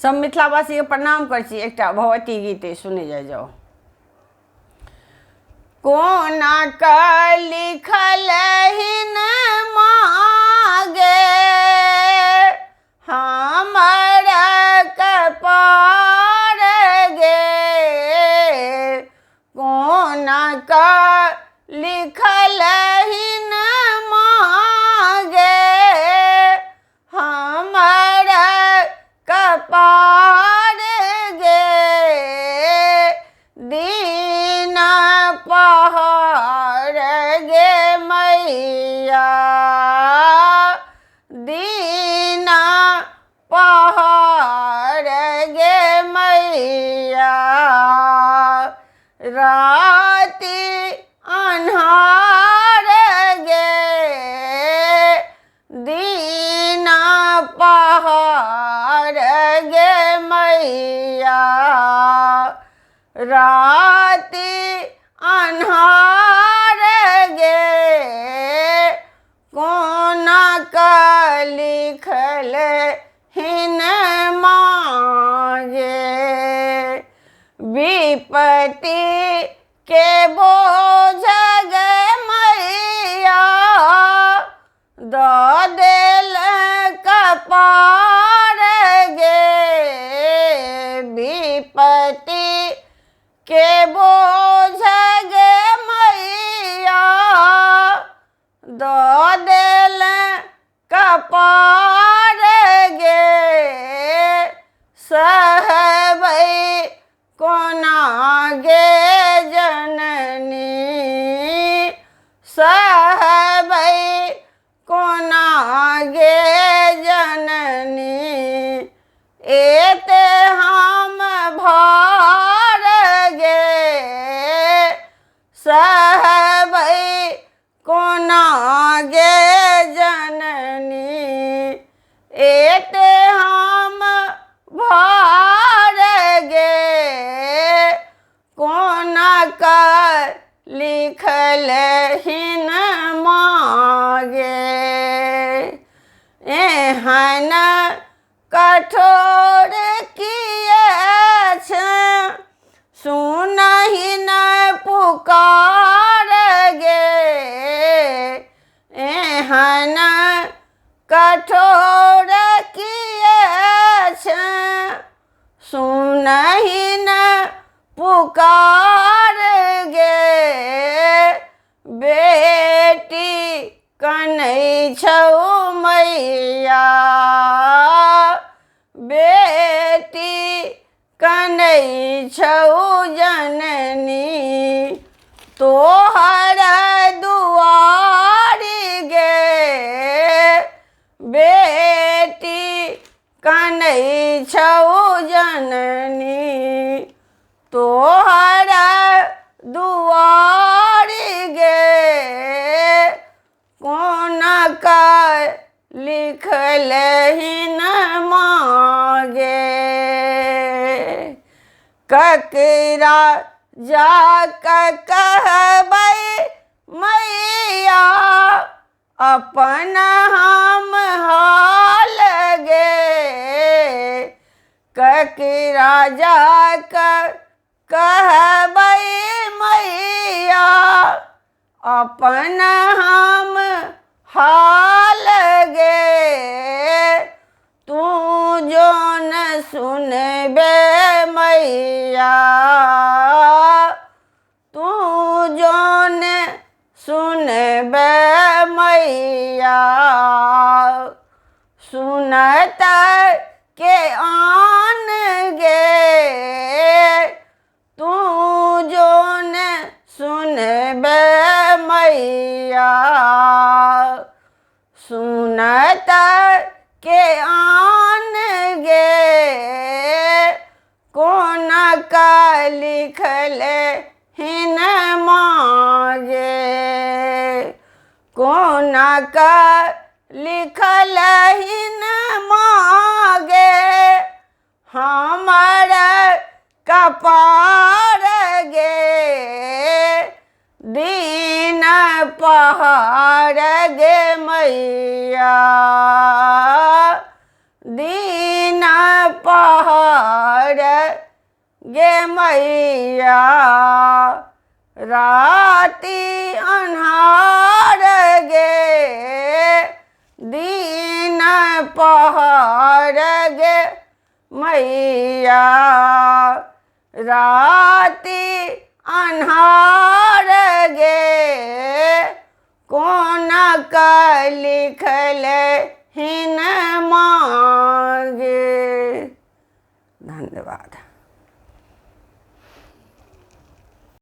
सब मिथिलावासी के प्रणाम कर छी। एक भगवती गीत सुने जाओ। कोना का लिखल हिन मागे हमर कपार गे, कोना का लिखल हिन मागे हमर कपार गे, दीन पहाड़ गे मैया, दीन पहाड़ गे मैया, राति अन्हार गे, दीन पहाड़ गे मैया, राति अन्हार गे, कोना का लिखल हिन मागे, विपत्ति के बोझ गे मैया, दऽ देल कपार गे, विपत्ति के बोझ गे मैया, दऽ देल कपार गे, सहबै कोना गे जननी, सहबै कोना गे जननी, एते हम भार गे, सहबै कोना गे जननी, एते हम भार गे, कोना का लिखल हिन मागे, एहन कठोर किए छै सुनहि न पुकार गे, एहन कठोर किए छै सुनहि न पुकार गे, बेटी कनै छौ मैया, बेटी कनै छौ जननी, तोहर दुआरी गे, बेटी कनै छौ जननी, तोहर दुआरी गे, कोना का लिखल हिन मागे, ककरा जाकऽ कहबै मैया अपन हम हाल गे, ककरा जाकऽ कहबै मैया अपन हम हाल गे, तू जो न सुनबे मैया, तू जो न सुनबे मैया, सुनत के आन गे, तू जो न सुनबे मैया, सुनत के आन गे, कोना का लिखल हिन मागे, कोना का लिखल हिन मागे, हमर कपार गे, दीन पहाड़ गे मैया, दीन पहाड़ गे मैया राति अन्हार गे दिन पहर गे मैया राति अन्हार गे कौन का लिखल हिन माँ